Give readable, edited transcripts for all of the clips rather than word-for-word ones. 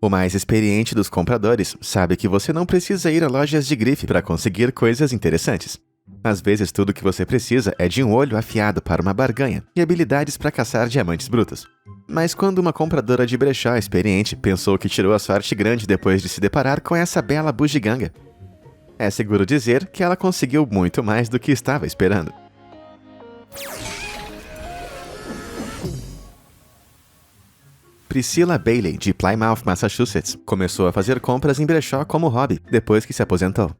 O mais experiente dos compradores sabe que você não precisa ir a lojas de grife para conseguir coisas interessantes. Às vezes tudo que você precisa é de um olho afiado para uma barganha e habilidades para caçar diamantes brutos. Mas quando uma compradora de brechó experiente pensou que tirou a sorte grande depois de se deparar com essa bela bugiganga, é seguro dizer que ela conseguiu muito mais do que estava esperando. Priscilla Bailey, de Plymouth, Massachusetts, começou a fazer compras em brechó como hobby depois que se aposentou.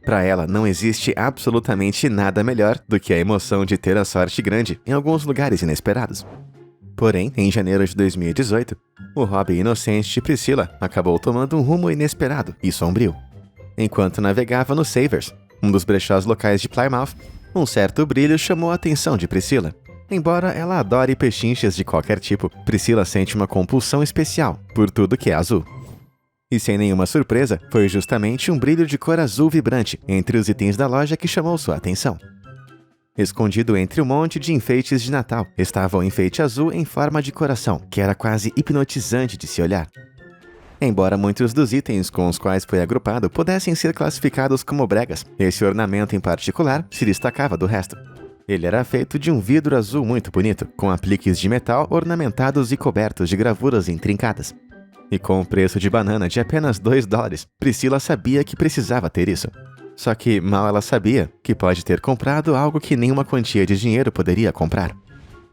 Para ela, não existe absolutamente nada melhor do que a emoção de ter a sorte grande em alguns lugares inesperados. Porém, em janeiro de 2018, o hobby inocente de Priscilla acabou tomando um rumo inesperado e sombrio. Enquanto navegava no Savers, um dos brechós locais de Plymouth, um certo brilho chamou a atenção de Priscilla. Embora ela adore pechinchas de qualquer tipo, Priscilla sente uma compulsão especial por tudo que é azul. E sem nenhuma surpresa, foi justamente um brilho de cor azul vibrante entre os itens da loja que chamou sua atenção. Escondido entre um monte de enfeites de Natal, estava um enfeite azul em forma de coração, que era quase hipnotizante de se olhar. Embora muitos dos itens com os quais foi agrupado pudessem ser classificados como bregas, esse ornamento em particular se destacava do resto. Ele era feito de um vidro azul muito bonito, com apliques de metal ornamentados e cobertos de gravuras intrincadas. E com o preço de banana de apenas $2, Priscilla sabia que precisava ter isso. Só que mal ela sabia que pode ter comprado algo que nenhuma quantia de dinheiro poderia comprar.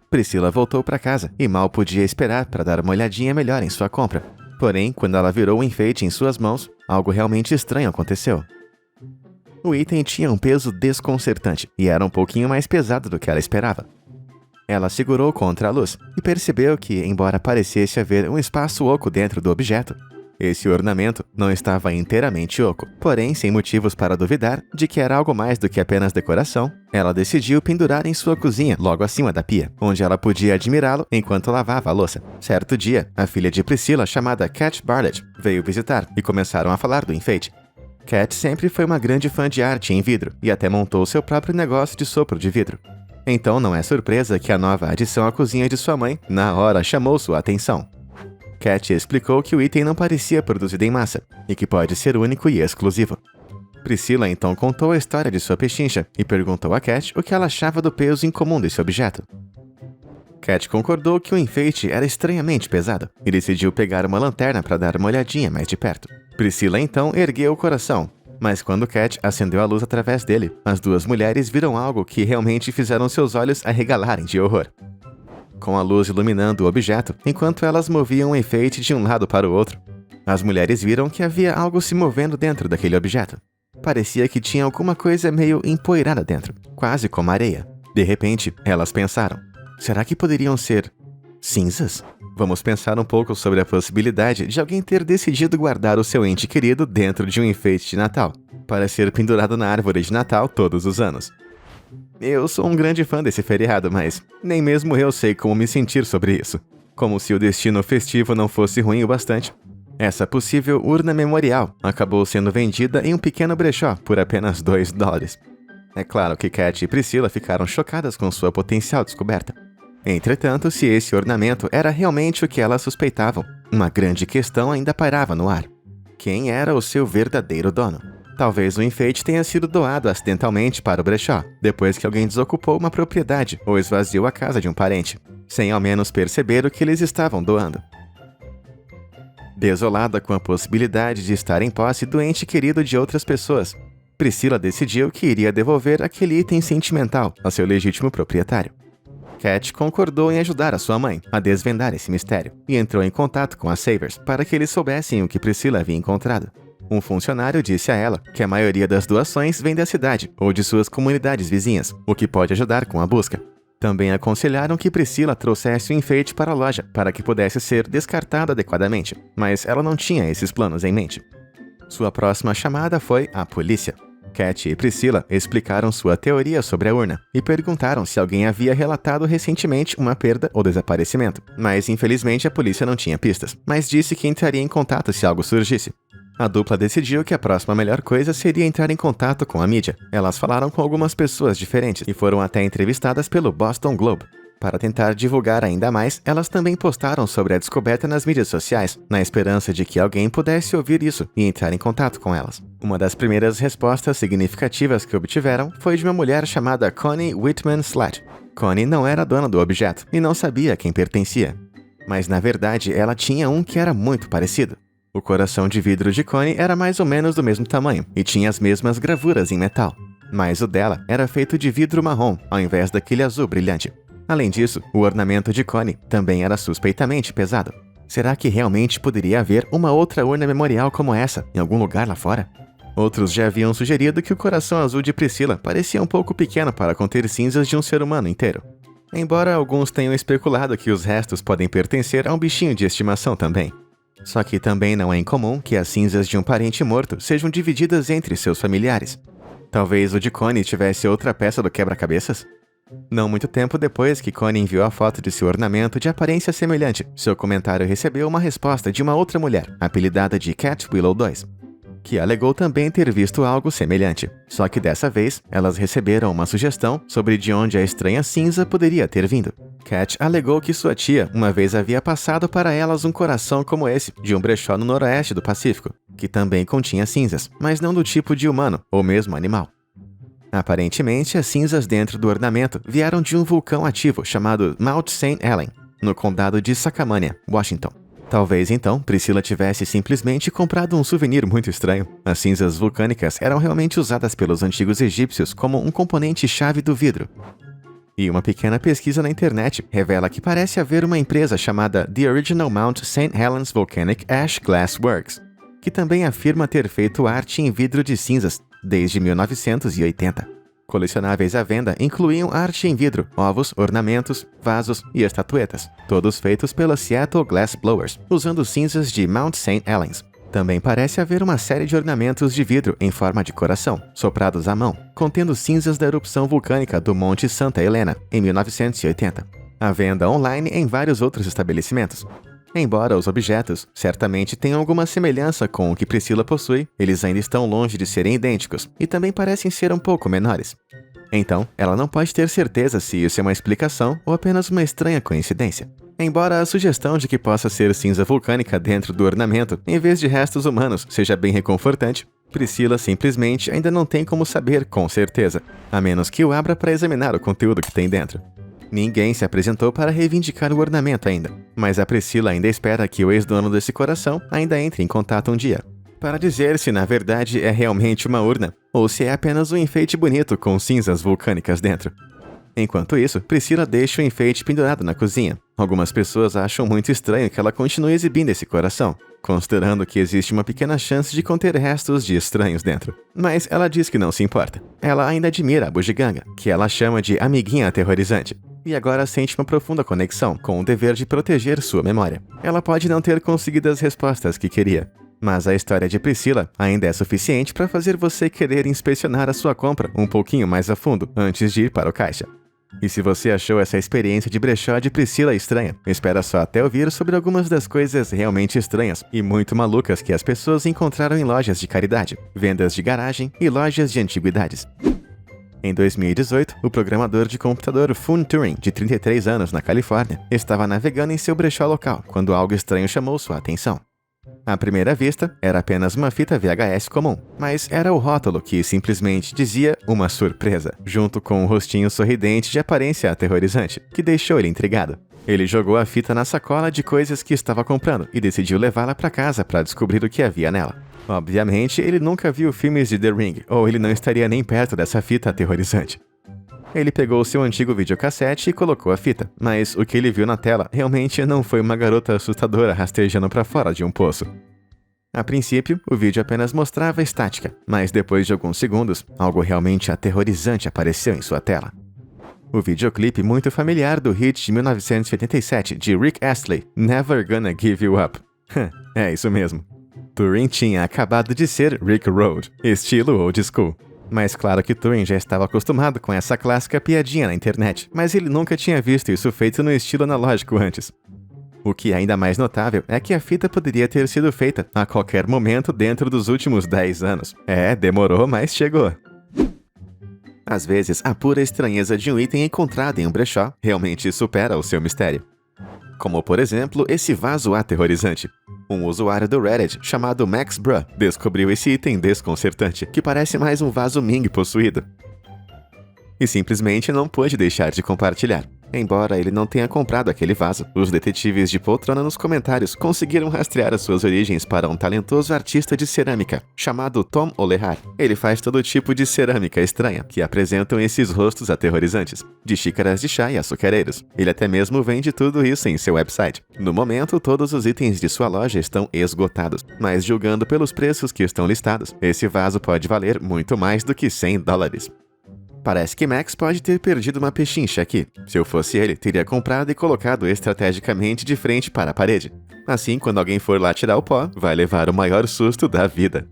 Priscilla voltou para casa e mal podia esperar para dar uma olhadinha melhor em sua compra. Porém, quando ela virou o enfeite em suas mãos, algo realmente estranho aconteceu. O item tinha um peso desconcertante e era um pouquinho mais pesado do que ela esperava. Ela segurou contra a luz e percebeu que, embora parecesse haver um espaço oco dentro do objeto, esse ornamento não estava inteiramente oco. Porém, sem motivos para duvidar de que era algo mais do que apenas decoração, ela decidiu pendurar em sua cozinha, logo acima da pia, onde ela podia admirá-lo enquanto lavava a louça. Certo dia, a filha de Priscilla, chamada Cat Bartlett, veio visitar e começaram a falar do enfeite. Cat sempre foi uma grande fã de arte em vidro e até montou seu próprio negócio de sopro de vidro. Então não é surpresa que a nova adição à cozinha de sua mãe, na hora, chamou sua atenção. Cat explicou que o item não parecia produzido em massa e que pode ser único e exclusivo. Priscilla então contou a história de sua pechincha e perguntou a Cat o que ela achava do peso incomum desse objeto. Cat concordou que o enfeite era estranhamente pesado e decidiu pegar uma lanterna para dar uma olhadinha mais de perto. Priscilla então ergueu o coração, mas quando Cat acendeu a luz através dele, as duas mulheres viram algo que realmente fizeram seus olhos arregalarem de horror. Com a luz iluminando o objeto, enquanto elas moviam o enfeite de um lado para o outro, as mulheres viram que havia algo se movendo dentro daquele objeto. Parecia que tinha alguma coisa meio empoeirada dentro, quase como areia. De repente, elas pensaram: será que poderiam ser cinzas? Vamos pensar um pouco sobre a possibilidade de alguém ter decidido guardar o seu ente querido dentro de um enfeite de Natal, para ser pendurado na árvore de Natal todos os anos. Eu sou um grande fã desse feriado, mas nem mesmo eu sei como me sentir sobre isso. Como se o destino festivo não fosse ruim o bastante. Essa possível urna memorial acabou sendo vendida em um pequeno brechó por apenas $2. É claro que Cat e Priscilla ficaram chocadas com sua potencial descoberta. Entretanto, se esse ornamento era realmente o que elas suspeitavam, uma grande questão ainda pairava no ar. Quem era o seu verdadeiro dono? Talvez o enfeite tenha sido doado acidentalmente para o brechó, depois que alguém desocupou uma propriedade ou esvaziou a casa de um parente, sem ao menos perceber o que eles estavam doando. Desolada com a possibilidade de estar em posse do ente querido de outras pessoas, Priscilla decidiu que iria devolver aquele item sentimental ao seu legítimo proprietário. Cat concordou em ajudar a sua mãe a desvendar esse mistério e entrou em contato com a Savers para que eles soubessem o que Priscilla havia encontrado. Um funcionário disse a ela que a maioria das doações vem da cidade ou de suas comunidades vizinhas, o que pode ajudar com a busca. Também aconselharam que Priscilla trouxesse o enfeite para a loja para que pudesse ser descartado adequadamente, mas ela não tinha esses planos em mente. Sua próxima chamada foi a polícia. Cat e Priscilla explicaram sua teoria sobre a urna e perguntaram se alguém havia relatado recentemente uma perda ou desaparecimento, mas infelizmente a polícia não tinha pistas, mas disse que entraria em contato se algo surgisse. A dupla decidiu que a próxima melhor coisa seria entrar em contato com a mídia. Elas falaram com algumas pessoas diferentes e foram até entrevistadas pelo Boston Globe. Para tentar divulgar ainda mais, elas também postaram sobre a descoberta nas mídias sociais, na esperança de que alguém pudesse ouvir isso e entrar em contato com elas. Uma das primeiras respostas significativas que obtiveram foi de uma mulher chamada Connie Whitman Slatt. Connie não era dona do objeto e não sabia a quem pertencia. Mas na verdade ela tinha um que era muito parecido. O coração de vidro de Connie era mais ou menos do mesmo tamanho e tinha as mesmas gravuras em metal. Mas o dela era feito de vidro marrom, ao invés daquele azul brilhante. Além disso, o ornamento de Connie também era suspeitamente pesado. Será que realmente poderia haver uma outra urna memorial como essa, em algum lugar lá fora? Outros já haviam sugerido que o coração azul de Priscila parecia um pouco pequeno para conter cinzas de um ser humano inteiro. Embora alguns tenham especulado que os restos podem pertencer a um bichinho de estimação também. Só que também não é incomum que as cinzas de um parente morto sejam divididas entre seus familiares. Talvez o de Connie tivesse outra peça do quebra-cabeças? Não muito tempo depois que Connie enviou a foto de seu ornamento de aparência semelhante, seu comentário recebeu uma resposta de uma outra mulher, apelidada de Cat Willow 2, que alegou também ter visto algo semelhante. Só que dessa vez, elas receberam uma sugestão sobre de onde a estranha cinza poderia ter vindo. Cat alegou que sua tia uma vez havia passado para elas um coração como esse, de um brechó no noroeste do Pacífico, que também continha cinzas, mas não do tipo de humano ou mesmo animal. Aparentemente, as cinzas dentro do ornamento vieram de um vulcão ativo chamado Mount St. Helens, no condado de Sacamania, Washington. Talvez então Priscila tivesse simplesmente comprado um souvenir muito estranho. As cinzas vulcânicas eram realmente usadas pelos antigos egípcios como um componente-chave do vidro. E uma pequena pesquisa na internet revela que parece haver uma empresa chamada The Original Mount St. Helens Volcanic Ash Glass Works, que também afirma ter feito arte em vidro de cinzas desde 1980. Colecionáveis à venda incluíam arte em vidro, ovos, ornamentos, vasos e estatuetas, todos feitos pela Seattle Glass Blowers, usando cinzas de Mount St. Helens. Também parece haver uma série de ornamentos de vidro em forma de coração, soprados à mão, contendo cinzas da erupção vulcânica do Monte Santa Helena, em 1980. À venda online em vários outros estabelecimentos. Embora os objetos certamente tenham alguma semelhança com o que Priscila possui, eles ainda estão longe de serem idênticos e também parecem ser um pouco menores. Então, ela não pode ter certeza se isso é uma explicação ou apenas uma estranha coincidência. Embora a sugestão de que possa ser cinza vulcânica dentro do ornamento, em vez de restos humanos, seja bem reconfortante, Priscila simplesmente ainda não tem como saber com certeza, a menos que o abra para examinar o conteúdo que tem dentro. Ninguém se apresentou para reivindicar o ornamento ainda, mas a Priscila ainda espera que o ex-dono desse coração ainda entre em contato um dia, para dizer se na verdade é realmente uma urna, ou se é apenas um enfeite bonito com cinzas vulcânicas dentro. Enquanto isso, Priscila deixa o enfeite pendurado na cozinha. Algumas pessoas acham muito estranho que ela continue exibindo esse coração, considerando que existe uma pequena chance de conter restos de estranhos dentro. Mas ela diz que não se importa. Ela ainda admira a bugiganga, que ela chama de amiguinha aterrorizante, e agora sente uma profunda conexão com o dever de proteger sua memória. Ela pode não ter conseguido as respostas que queria, mas a história de Priscila ainda é suficiente para fazer você querer inspecionar a sua compra um pouquinho mais a fundo antes de ir para o caixa. E se você achou essa experiência de brechó de Priscila estranha, espera só até ouvir sobre algumas das coisas realmente estranhas e muito malucas que as pessoas encontraram em lojas de caridade, vendas de garagem e lojas de antiguidades. Em 2018, o programador de computador Fun Turing, de 33 anos, na Califórnia, estava navegando em seu brechó local quando algo estranho chamou sua atenção. À primeira vista, era apenas uma fita VHS comum, mas era o rótulo que simplesmente dizia uma surpresa, junto com um rostinho sorridente de aparência aterrorizante, que deixou ele intrigado. Ele jogou a fita na sacola de coisas que estava comprando e decidiu levá-la para casa para descobrir o que havia nela. Obviamente, ele nunca viu filmes de The Ring, ou ele não estaria nem perto dessa fita aterrorizante. Ele pegou seu antigo videocassete e colocou a fita, mas o que ele viu na tela realmente não foi uma garota assustadora rastejando para fora de um poço. A princípio, o vídeo apenas mostrava estática, mas depois de alguns segundos, algo realmente aterrorizante apareceu em sua tela. O videoclipe muito familiar do hit de 1987 de Rick Astley, Never Gonna Give You Up. É isso mesmo. Turing tinha acabado de ser Rick Road, estilo old school. Mas claro que Turing já estava acostumado com essa clássica piadinha na internet, mas ele nunca tinha visto isso feito no estilo analógico antes. O que é ainda mais notável é que a fita poderia ter sido feita a qualquer momento dentro dos últimos 10 anos. Demorou, mas chegou. Às vezes, a pura estranheza de um item encontrado em um brechó realmente supera o seu mistério. Como, por exemplo, esse vaso aterrorizante. Um usuário do Reddit chamado Max Bruh descobriu esse item desconcertante, que parece mais um vaso Ming possuído. E simplesmente não pôde deixar de compartilhar. Embora ele não tenha comprado aquele vaso, os detetives de poltrona nos comentários conseguiram rastrear as suas origens para um talentoso artista de cerâmica, chamado Tom O'Lehar. Ele faz todo tipo de cerâmica estranha, que apresentam esses rostos aterrorizantes, de xícaras de chá e açucareiros. Ele até mesmo vende tudo isso em seu website. No momento, todos os itens de sua loja estão esgotados, mas julgando pelos preços que estão listados, esse vaso pode valer muito mais do que $100. Parece que Max pode ter perdido uma pechincha aqui. Se eu fosse ele, teria comprado e colocado estrategicamente de frente para a parede. Assim, quando alguém for lá tirar o pó, vai levar o maior susto da vida.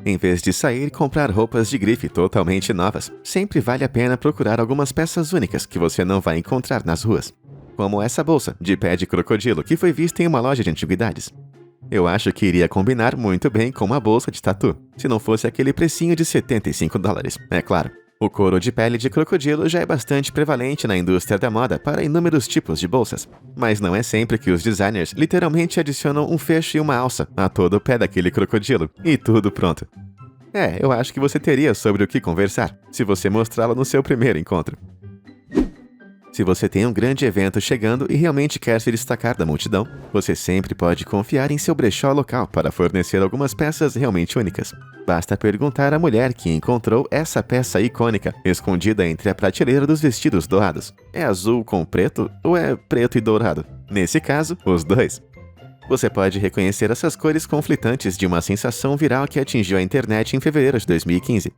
Em vez de sair e comprar roupas de grife totalmente novas, sempre vale a pena procurar algumas peças únicas que você não vai encontrar nas ruas. Como essa bolsa de pé de crocodilo que foi vista em uma loja de antiguidades. Eu acho que iria combinar muito bem com uma bolsa de tatu, se não fosse aquele precinho de $75, é claro. O couro de pele de crocodilo já é bastante prevalente na indústria da moda para inúmeros tipos de bolsas, mas não é sempre que os designers literalmente adicionam um fecho e uma alça a todo o pé daquele crocodilo, e tudo pronto. Eu acho que você teria sobre o que conversar, se você mostrá-lo no seu primeiro encontro. Se você tem um grande evento chegando e realmente quer se destacar da multidão, você sempre pode confiar em seu brechó local para fornecer algumas peças realmente únicas. Basta perguntar à mulher que encontrou essa peça icônica escondida entre a prateleira dos vestidos dourados. É azul com preto ou é preto e dourado? Nesse caso, os dois. Você pode reconhecer essas cores conflitantes de uma sensação viral que atingiu a internet em fevereiro de 2015.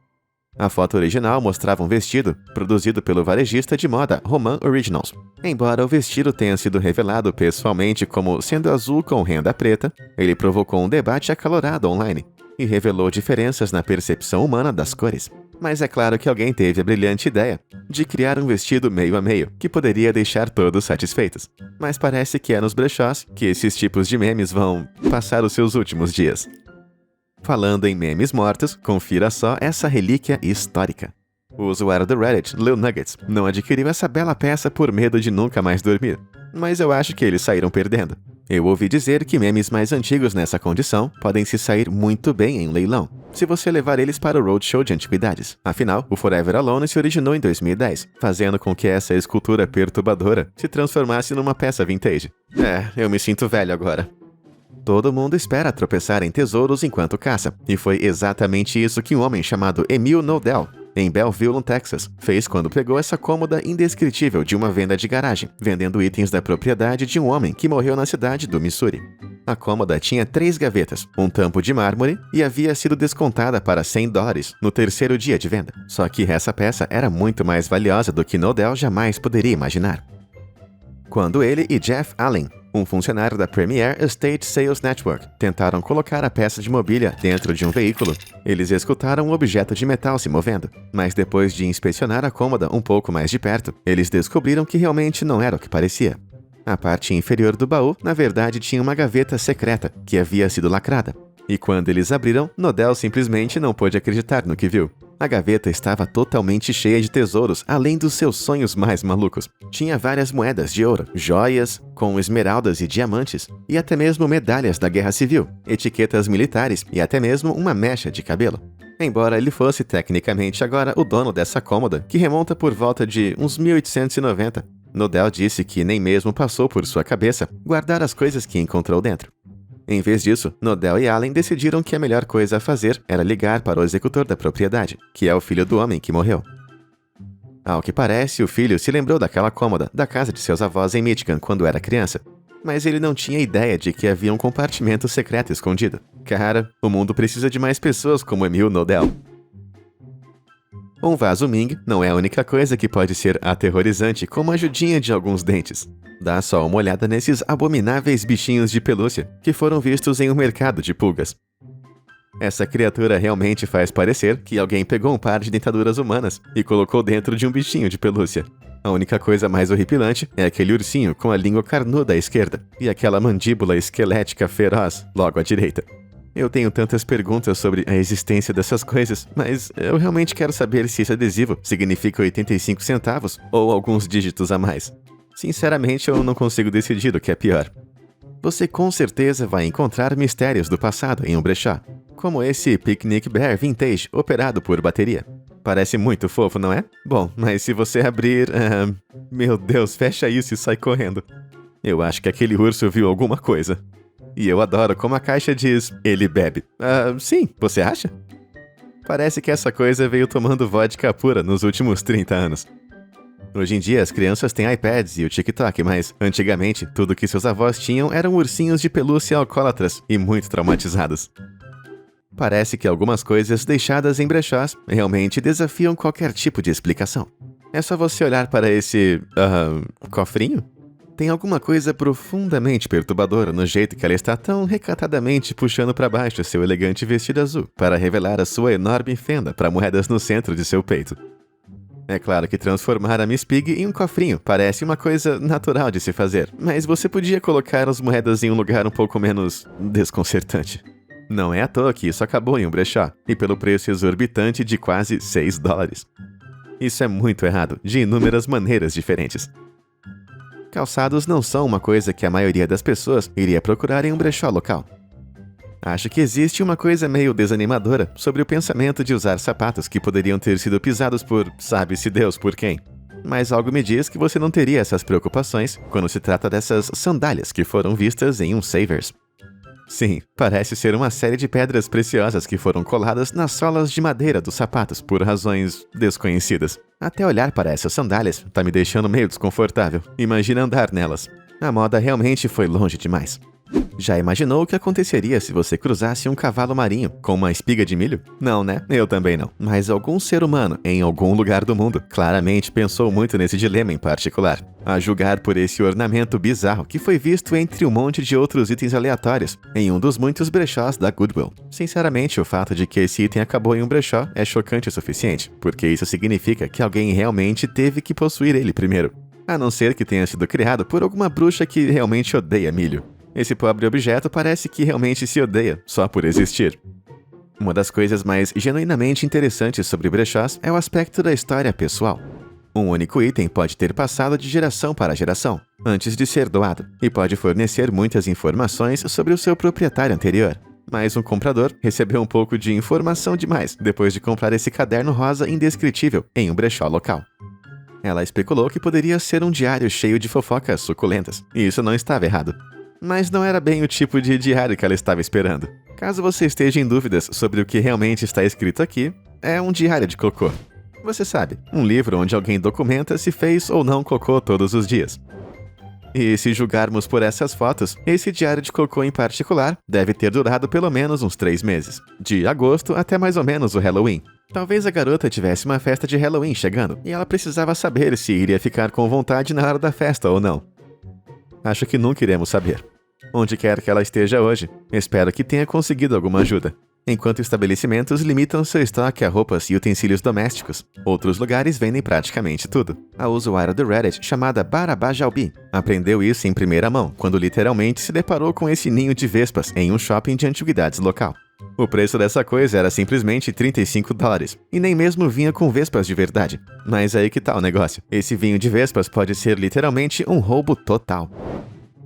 A foto original mostrava um vestido, produzido pelo varejista de moda Roman Originals. Embora o vestido tenha sido revelado pessoalmente como sendo azul com renda preta, ele provocou um debate acalorado online e revelou diferenças na percepção humana das cores. Mas é claro que alguém teve a brilhante ideia de criar um vestido meio a meio, que poderia deixar todos satisfeitos. Mas parece que é nos brechós que esses tipos de memes vão passar os seus últimos dias. Falando em memes mortos, confira só essa relíquia histórica. O usuário do Reddit, Lil Nuggets, não adquiriu essa bela peça por medo de nunca mais dormir. Mas eu acho que eles saíram perdendo. Eu ouvi dizer que memes mais antigos nessa condição podem se sair muito bem em um leilão, se você levar eles para o Roadshow de antiguidades. Afinal, o Forever Alone se originou em 2010, fazendo com que essa escultura perturbadora se transformasse numa peça vintage. Eu me sinto velho agora. Todo mundo espera tropeçar em tesouros enquanto caça, e foi exatamente isso que um homem chamado Emil Nodell, em Belleville, Texas, fez quando pegou essa cômoda indescritível de uma venda de garagem, vendendo itens da propriedade de um homem que morreu na cidade do Missouri. A cômoda tinha 3 gavetas, um tampo de mármore e havia sido descontada para $100 no terceiro dia de venda. Só que essa peça era muito mais valiosa do que Nodell jamais poderia imaginar. Quando ele e Jeff Allen, um funcionário da Premier Estate Sales Network, tentaram colocar a peça de mobília dentro de um veículo, eles escutaram um objeto de metal se movendo. Mas depois de inspecionar a cômoda um pouco mais de perto, eles descobriram que realmente não era o que parecia. A parte inferior do baú, na verdade, tinha uma gaveta secreta que havia sido lacrada. E quando eles abriram, Nodell simplesmente não pôde acreditar no que viu. A gaveta estava totalmente cheia de tesouros, além dos seus sonhos mais malucos. Tinha várias moedas de ouro, joias com esmeraldas e diamantes, e até mesmo medalhas da Guerra Civil, etiquetas militares e até mesmo uma mecha de cabelo. Embora ele fosse tecnicamente agora o dono dessa cômoda, que remonta por volta de uns 1890, Nodell disse que nem mesmo passou por sua cabeça guardar as coisas que encontrou dentro. Em vez disso, Nodell e Allen decidiram que a melhor coisa a fazer era ligar para o executor da propriedade, que é o filho do homem que morreu. Ao que parece, o filho se lembrou daquela cômoda da casa de seus avós em Michigan quando era criança, mas ele não tinha ideia de que havia um compartimento secreto escondido. Cara, o mundo precisa de mais pessoas como Emil Nodell. Um vaso Ming não é a única coisa que pode ser aterrorizante como a ajudinha de alguns dentes. Dá só uma olhada nesses abomináveis bichinhos de pelúcia que foram vistos em um mercado de pulgas. Essa criatura realmente faz parecer que alguém pegou um par de dentaduras humanas e colocou dentro de um bichinho de pelúcia. A única coisa mais horripilante é aquele ursinho com a língua carnuda à esquerda e aquela mandíbula esquelética feroz logo à direita. Eu tenho tantas perguntas sobre a existência dessas coisas, mas eu realmente quero saber se esse adesivo significa 85 centavos ou alguns dígitos a mais. Sinceramente, eu não consigo decidir o que é pior. Você com certeza vai encontrar mistérios do passado em um brechó, como esse Picnic Bear Vintage operado por bateria. Parece muito fofo, não é? Bom, mas se você abrir... Meu Deus, fecha isso e sai correndo. Eu acho que aquele urso viu alguma coisa. E eu adoro como a caixa diz, ele bebe. Sim, você acha? Parece que essa coisa veio tomando vodka pura nos últimos 30 anos. Hoje em dia as crianças têm iPads e o TikTok, mas antigamente tudo que seus avós tinham eram ursinhos de pelúcia alcoólatras e muito traumatizados. Parece que algumas coisas deixadas em brechós realmente desafiam qualquer tipo de explicação. É só você olhar para esse... cofrinho? Tem alguma coisa profundamente perturbadora no jeito que ela está tão recatadamente puxando para baixo seu elegante vestido azul para revelar a sua enorme fenda para moedas no centro de seu peito. É claro que transformar a Miss Pig em um cofrinho parece uma coisa natural de se fazer, mas você podia colocar as moedas em um lugar um pouco menos desconcertante. Não é à toa que isso acabou em um brechó, e pelo preço exorbitante de quase $6. Isso é muito errado, de inúmeras maneiras diferentes. Calçados não são uma coisa que a maioria das pessoas iria procurar em um brechó local. Acho que existe uma coisa meio desanimadora sobre o pensamento de usar sapatos que poderiam ter sido pisados por sabe-se Deus por quem. Mas algo me diz que você não teria essas preocupações quando se trata dessas sandálias que foram vistas em um Savers. Sim, parece ser uma série de pedras preciosas que foram coladas nas solas de madeira dos sapatos por razões desconhecidas. Até olhar para essas sandálias tá me deixando meio desconfortável. Imagina andar nelas. A moda realmente foi longe demais. Já imaginou o que aconteceria se você cruzasse um cavalo marinho com uma espiga de milho? Não, né? Eu também não. Mas algum ser humano, em algum lugar do mundo, claramente pensou muito nesse dilema em particular. A julgar por esse ornamento bizarro que foi visto entre um monte de outros itens aleatórios, em um dos muitos brechós da Goodwill. Sinceramente, o fato de que esse item acabou em um brechó é chocante o suficiente, porque isso significa que alguém realmente teve que possuir ele primeiro. A não ser que tenha sido criado por alguma bruxa que realmente odeia milho. Esse pobre objeto parece que realmente se odeia, só por existir. Uma das coisas mais genuinamente interessantes sobre brechós é o aspecto da história pessoal. Um único item pode ter passado de geração para geração, antes de ser doado, e pode fornecer muitas informações sobre o seu proprietário anterior. Mas um comprador recebeu um pouco de informação demais depois de comprar esse caderno rosa indescritível em um brechó local. Ela especulou que poderia ser um diário cheio de fofocas suculentas, e isso não estava errado. Mas não era bem o tipo de diário que ela estava esperando. Caso você esteja em dúvidas sobre o que realmente está escrito aqui, é um diário de cocô. Você sabe, um livro onde alguém documenta se fez ou não cocô todos os dias. E se julgarmos por essas fotos, esse diário de cocô em particular deve ter durado pelo menos uns 3 meses. De agosto até mais ou menos o Halloween. Talvez a garota tivesse uma festa de Halloween chegando, e ela precisava saber se iria ficar com vontade na hora da festa ou não. Acho que nunca iremos saber. Onde quer que ela esteja hoje, espero que tenha conseguido alguma ajuda. Enquanto estabelecimentos limitam seu estoque a roupas e utensílios domésticos, outros lugares vendem praticamente tudo. A usuária do Reddit, chamada Barabajalbi, aprendeu isso em primeira mão quando literalmente se deparou com esse ninho de vespas em um shopping de antiguidades local. O preço dessa coisa era simplesmente $35, e nem mesmo vinha com vespas de verdade. Mas aí que tá o negócio. Esse vinho de vespas pode ser literalmente um roubo total.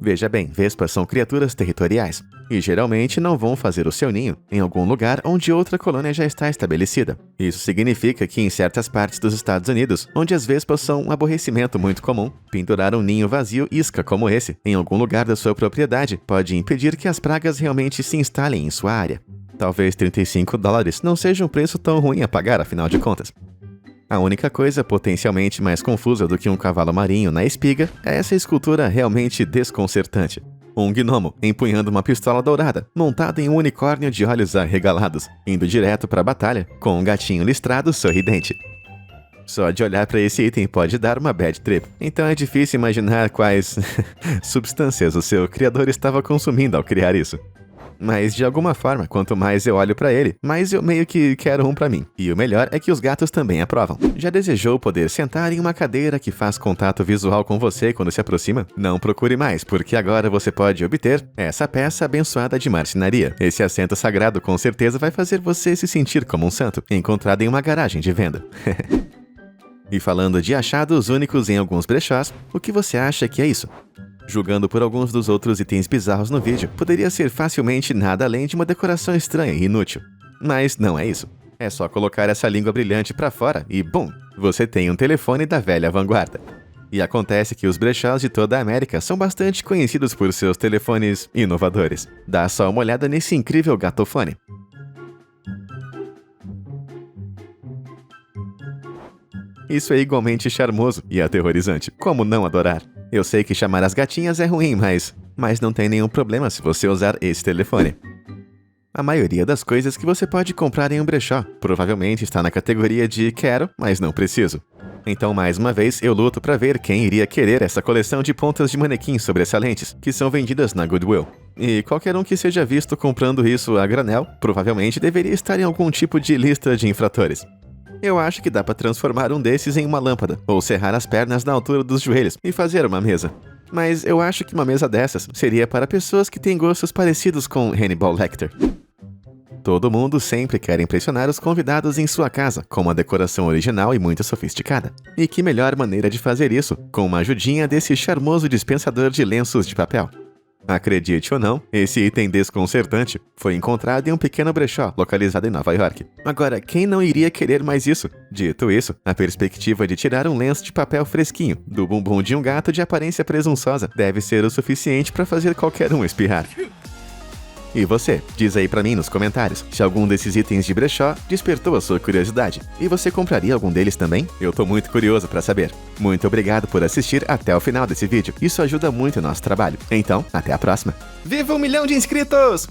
Veja bem, vespas são criaturas territoriais, e geralmente não vão fazer o seu ninho em algum lugar onde outra colônia já está estabelecida. Isso significa que em certas partes dos Estados Unidos, onde as vespas são um aborrecimento muito comum, pendurar um ninho vazio isca como esse em algum lugar da sua propriedade pode impedir que as pragas realmente se instalem em sua área. Talvez $35 não seja um preço tão ruim a pagar, afinal de contas. A única coisa potencialmente mais confusa do que um cavalo marinho na espiga é essa escultura realmente desconcertante. Um gnomo empunhando uma pistola dourada, montado em um unicórnio de olhos arregalados, indo direto para a batalha, com um gatinho listrado sorridente. Só de olhar para esse item pode dar uma bad trip, então é difícil imaginar quais substâncias o seu criador estava consumindo ao criar isso. Mas de alguma forma, quanto mais eu olho pra ele, mais eu meio que quero um pra mim. E o melhor é que os gatos também aprovam. Já desejou poder sentar em uma cadeira que faz contato visual com você quando se aproxima? Não procure mais, porque agora você pode obter essa peça abençoada de marcenaria. Esse assento sagrado com certeza vai fazer você se sentir como um santo, encontrado em uma garagem de venda. E falando de achados únicos em alguns brechós, o que você acha que é isso? Julgando por alguns dos outros itens bizarros no vídeo, poderia ser facilmente nada além de uma decoração estranha e inútil. Mas não é isso. É só colocar essa língua brilhante pra fora e bum! Você tem um telefone da velha vanguarda. E acontece que os brechós de toda a América são bastante conhecidos por seus telefones inovadores. Dá só uma olhada nesse incrível gatofone. Isso é igualmente charmoso e aterrorizante. Como não adorar? Eu sei que chamar as gatinhas é ruim, mas não tem nenhum problema se você usar esse telefone. A maioria das coisas que você pode comprar em um brechó provavelmente está na categoria de quero, mas não preciso. Então, mais uma vez, eu luto para ver quem iria querer essa coleção de pontas de manequim sobressalentes que são vendidas na Goodwill. E qualquer um que seja visto comprando isso a granel provavelmente deveria estar em algum tipo de lista de infratores. Eu acho que dá para transformar um desses em uma lâmpada, ou serrar as pernas na altura dos joelhos e fazer uma mesa. Mas eu acho que uma mesa dessas seria para pessoas que têm gostos parecidos com Hannibal Lecter. Todo mundo sempre quer impressionar os convidados em sua casa, com uma decoração original e muito sofisticada. E que melhor maneira de fazer isso, com uma ajudinha desse charmoso dispensador de lenços de papel. Acredite ou não, esse item desconcertante foi encontrado em um pequeno brechó localizado em Nova York. Agora, quem não iria querer mais isso? Dito isso, a perspectiva de tirar um lenço de papel fresquinho do bumbum de um gato de aparência presunçosa deve ser o suficiente para fazer qualquer um espirrar. E você? Diz aí pra mim nos comentários se algum desses itens de brechó despertou a sua curiosidade. E você compraria algum deles também? Eu tô muito curioso pra saber. Muito obrigado por assistir até o final desse vídeo. Isso ajuda muito o nosso trabalho. Então, até a próxima. Viva 1 milhão de inscritos!